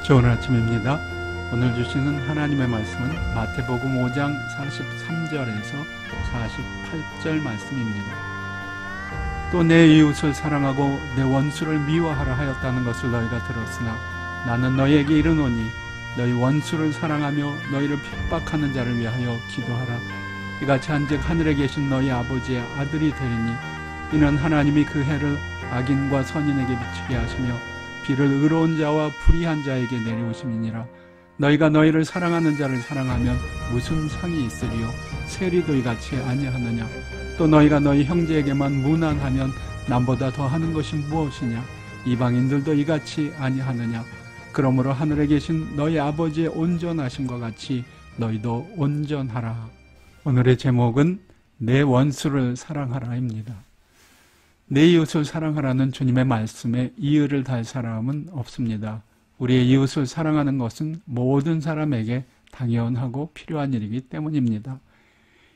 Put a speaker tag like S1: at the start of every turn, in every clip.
S1: 좋은 아침입니다. 오늘 주시는 하나님의 말씀은 마태복음 5장 43절에서 48절 말씀입니다. 또 내 이웃을 사랑하고 내 원수를 미워하라 하였다는 것을 너희가 들었으나 나는 너희에게 이르노니 너희 원수를 사랑하며 너희를 핍박하는 자를 위하여 기도하라. 이같이 한즉 하늘에 계신 너희 아버지의 아들이 되리니 이는 하나님이 그 해를 악인과 선인에게 비추게 하시며 비를 의로운 자와 불의한 자에게 내려오심이니라. 너희가 너희를 사랑하는 자를 사랑하면 무슨 상이 있으리요? 세리도 이같이 아니하느냐? 또 너희가 너희 형제에게만 무난하면 남보다 더하는 것이 무엇이냐? 이방인들도 이같이 아니하느냐? 그러므로 하늘에 계신 너희 아버지의 온전하심과 같이 너희도 온전하라. 오늘의 제목은 내 원수를 사랑하라입니다. 내 이웃을 사랑하라는 주님의 말씀에 이의를 달 사람은 없습니다. 우리의 이웃을 사랑하는 것은 모든 사람에게 당연하고 필요한 일이기 때문입니다.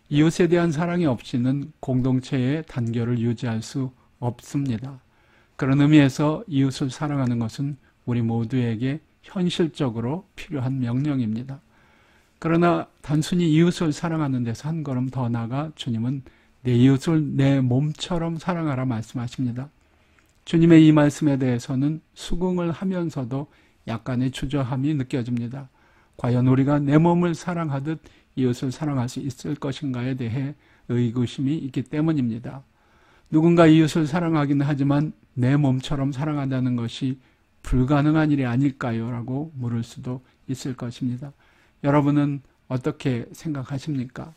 S1: 이웃에 대한 사랑이 없이는 공동체의 단결을 유지할 수 없습니다. 그런 의미에서 이웃을 사랑하는 것은 우리 모두에게 현실적으로 필요한 명령입니다. 그러나 단순히 이웃을 사랑하는 데서 한 걸음 더 나아가 주님은 내 이웃을 내 몸처럼 사랑하라 말씀하십니다. 주님의 이 말씀에 대해서는 수긍을 하면서도 약간의 주저함이 느껴집니다. 과연 우리가 내 몸을 사랑하듯 이웃을 사랑할 수 있을 것인가에 대해 의구심이 있기 때문입니다. 누군가 이웃을 사랑하기는 하지만 내 몸처럼 사랑한다는 것이 불가능한 일이 아닐까요? 라고 물을 수도 있을 것입니다. 여러분은 어떻게 생각하십니까?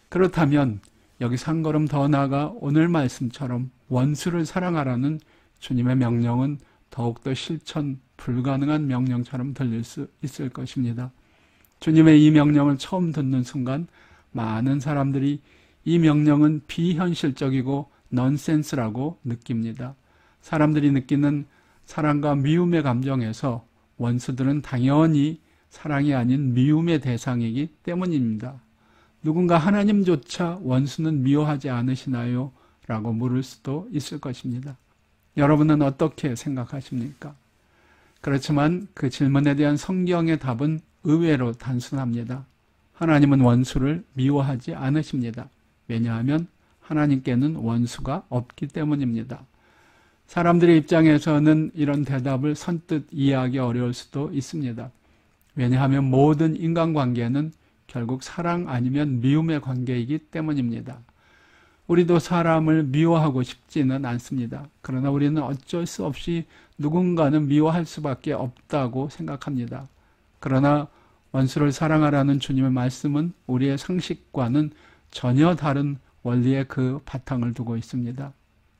S1: 그렇다면 여기서 한 걸음 더 나아가 오늘 말씀처럼 원수를 사랑하라는 주님의 명령은 더욱더 실천 불가능한 명령처럼 들릴 수 있을 것입니다. 주님의 이 명령을 처음 듣는 순간 많은 사람들이 이 명령은 비현실적이고 넌센스라고 느낍니다. 사람들이 느끼는 사랑과 미움의 감정에서 원수들은 당연히 사랑이 아닌 미움의 대상이기 때문입니다. 누군가 하나님조차 원수는 미워하지 않으시나요? 라고 물을 수도 있을 것입니다. 여러분은 어떻게 생각하십니까? 그렇지만 그 질문에 대한 성경의 답은 의외로 단순합니다. 하나님은 원수를 미워하지 않으십니다. 왜냐하면 하나님께는 원수가 없기 때문입니다. 사람들의 입장에서는 이런 대답을 선뜻 이해하기 어려울 수도 있습니다. 왜냐하면 모든 인간관계는 결국 사랑 아니면 미움의 관계이기 때문입니다. 우리도 사람을 미워하고 싶지는 않습니다. 그러나 우리는 어쩔 수 없이 누군가는 미워할 수밖에 없다고 생각합니다. 그러나 원수를 사랑하라는 주님의 말씀은 우리의 상식과는 전혀 다른 원리의 그 바탕을 두고 있습니다.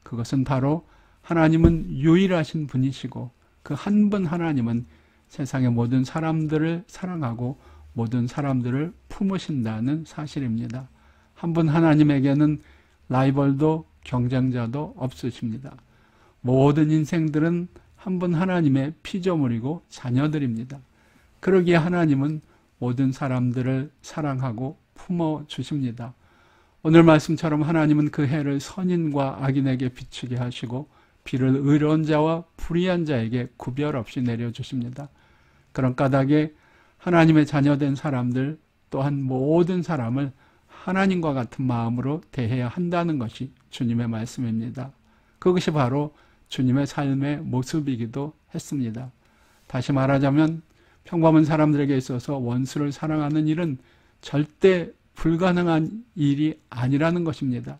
S1: 그것은 바로 하나님은 유일하신 분이시고 그 한 분 하나님은 세상의 모든 사람들을 사랑하고 모든 사람들을 품으신다는 사실입니다. 한 분 하나님에게는 라이벌도 경쟁자도 없으십니다. 모든 인생들은 한 분 하나님의 피조물이고 자녀들입니다. 그러기에 하나님은 모든 사람들을 사랑하고 품어주십니다. 오늘 말씀처럼 하나님은 그 해를 선인과 악인에게 비추게 하시고 비를 의로운 자와 불의한 자에게 구별 없이 내려주십니다. 그런 까닭에 하나님의 자녀된 사람들 또한 모든 사람을 하나님과 같은 마음으로 대해야 한다는 것이 주님의 말씀입니다. 그것이 바로 주님의 삶의 모습이기도 했습니다. 다시 말하자면 평범한 사람들에게 있어서 원수를 사랑하는 일은 절대 불가능한 일이 아니라는 것입니다.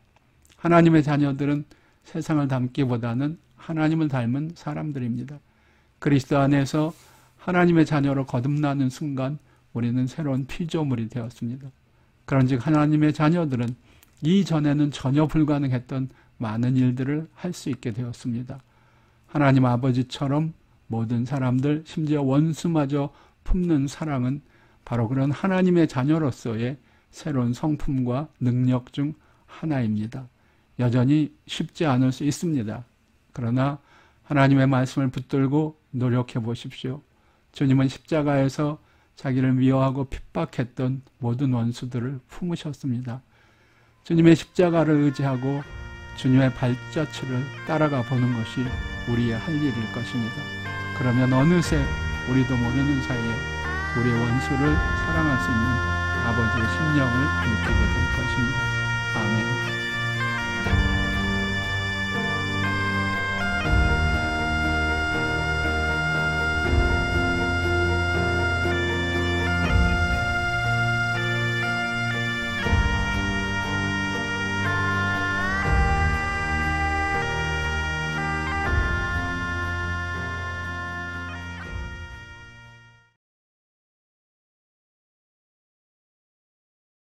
S1: 하나님의 자녀들은 세상을 닮기보다는 하나님을 닮은 사람들입니다. 그리스도 안에서 하나님의 자녀로 거듭나는 순간 우리는 새로운 피조물이 되었습니다. 그런즉 하나님의 자녀들은 이전에는 전혀 불가능했던 많은 일들을 할 수 있게 되었습니다. 하나님 아버지처럼 모든 사람들, 심지어 원수마저 품는 사랑은 바로 그런 하나님의 자녀로서의 새로운 성품과 능력 중 하나입니다. 여전히 쉽지 않을 수 있습니다. 그러나 하나님의 말씀을 붙들고 노력해 보십시오. 주님은 십자가에서 자기를 미워하고 핍박했던 모든 원수들을 품으셨습니다. 주님의 십자가를 의지하고 주님의 발자취를 따라가 보는 것이 우리의 할 일일 것입니다. 그러면 어느새 우리도 모르는 사이에 우리의 원수를 사랑할 수 있는 아버지의 심령을 느끼게 됩니다.